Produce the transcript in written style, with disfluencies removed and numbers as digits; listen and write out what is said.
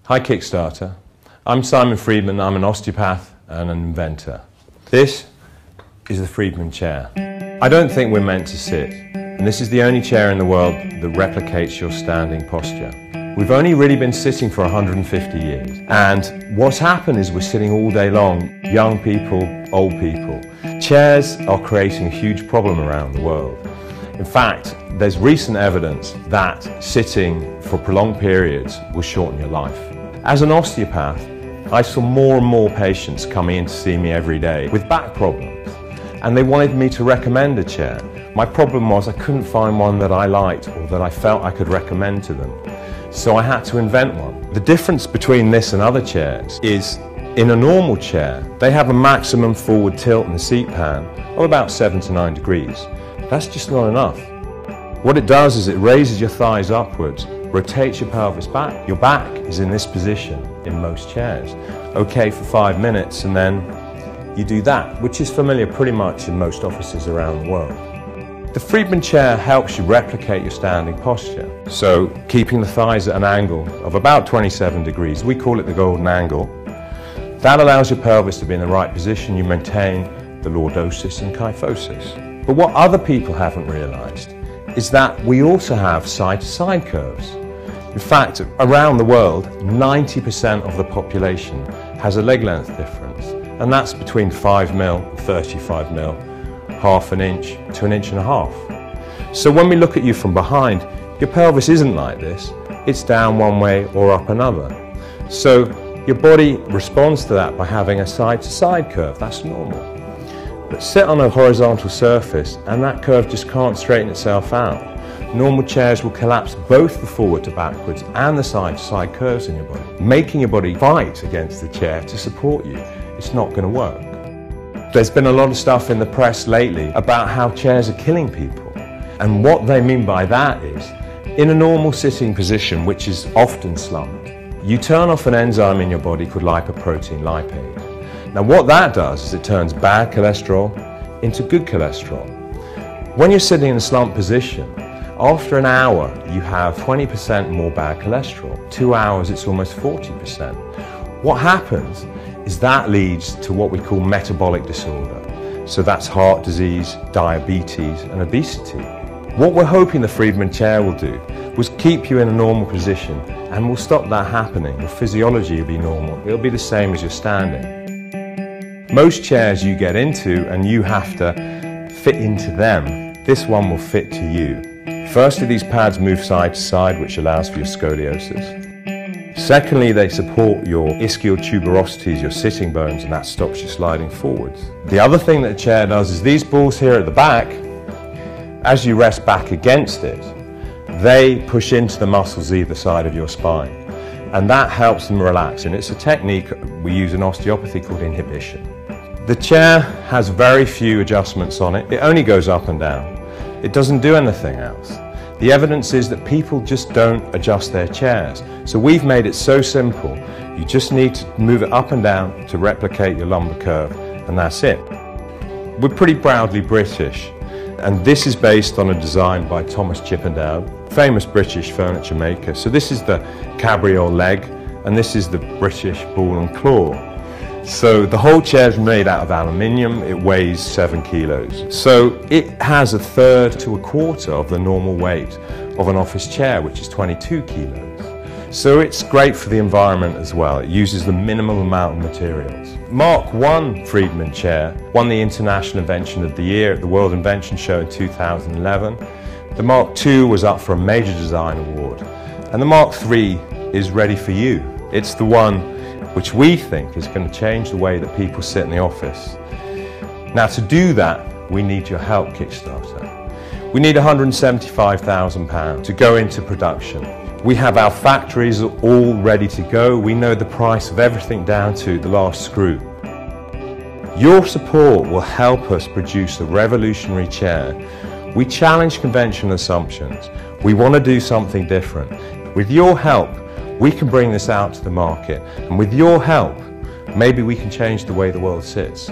Hi Kickstarter, I'm Simon FreedMan, I'm an osteopath and an inventor. This is the FreedMan Chair. I don't think we're meant to sit, and this is the only chair in the world that replicates your standing posture. We've only really been sitting for 150 years, and what's happened is we're sitting all day long, young people, old people. Chairs are creating a huge problem around the world. In fact, there's recent evidence that sitting for prolonged periods will shorten your life. As an osteopath, I saw more and more patients coming in to see me every day with back problems, and they wanted me to recommend a chair. My problem was I couldn't find one that I liked or that I felt I could recommend to them, so I had to invent one. The difference between this and other chairs is in a normal chair, they have a maximum forward tilt in the seat pan of about 7 to 9 degrees. That's just not enough. What it does is it raises your thighs upwards, rotates your pelvis back. Your back is in this position in most chairs. Okay for 5 minutes, and then you do that, which is familiar pretty much in most offices around the world. The FreedMan Chair helps you replicate your standing posture. So keeping the thighs at an angle of about 27 degrees, we call it the golden angle. That allows your pelvis to be in the right position. You maintain the lordosis and kyphosis. But what other people haven't realized is that we also have side-to-side curves. In fact, around the world, 90% of the population has a leg length difference, and that's between 5mm and 35mm, half an inch to 1.5 inches. So when we look at you from behind, your pelvis isn't like this, it's down one way or up another. So your body responds to that by having a side-to-side curve, that's normal. But sit on a horizontal surface and that curve just can't straighten itself out. Normal chairs will collapse both the forward to backwards and the side to side curves in your body, making your body fight against the chair to support you. It's not going to work. There's been a lot of stuff in the press lately about how chairs are killing people. And what they mean by that is, in a normal sitting position, which is often slumped, you turn off an enzyme in your body called lipoprotein lipase. Now what that does is it turns bad cholesterol into good cholesterol. When you're sitting in a slump position, after an hour you have 20% more bad cholesterol. 2 hours it's almost 40%. What happens is that leads to what we call metabolic disorder. So that's heart disease, diabetes and obesity. What we're hoping the FreedMan Chair will do was keep you in a normal position, and will stop that happening. Your physiology will be normal. It'll be the same as you're standing. Most chairs you get into and you have to fit into them. This one will fit to you. Firstly, these pads move side to side, which allows for your scoliosis. Secondly, they support your ischial tuberosities, your sitting bones, and that stops you sliding forwards. The other thing that the chair does is these balls here at the back, as you rest back against it, they push into the muscles either side of your spine, and that helps them relax. And it's a technique we use in osteopathy called inhibition. The chair has very few adjustments on it. It only goes up and down. It doesn't do anything else. The evidence is that people just don't adjust their chairs. So we've made it so simple. You just need to move it up and down to replicate your lumbar curve, and that's it. We're pretty proudly British, and this is based on a design by Thomas Chippendale, famous British furniture maker. So this is the cabriole leg, and this is the British ball and claw. So the whole chair is made out of aluminium. It weighs 7 kilos. So it has 1/3 to 1/4 of the normal weight of an office chair, which is 22 kilos. So it's great for the environment as well. It uses the minimum amount of materials. Mark I FreedMan Chair won the International Invention of the Year at the World Invention Show in 2011. The Mark II was up for a major design award. And the Mark III is ready for you. It's the one which we think is going to change the way that people sit in the office. Now to do that, we need your help, Kickstarter. We need £175,000 to go into production. We have our factories all ready to go. We know the price of everything down to the last screw. Your support will help us produce a revolutionary chair. We challenge conventional assumptions. We want to do something different. With your help, we can bring this out to the market, and with your help, maybe we can change the way the world sits.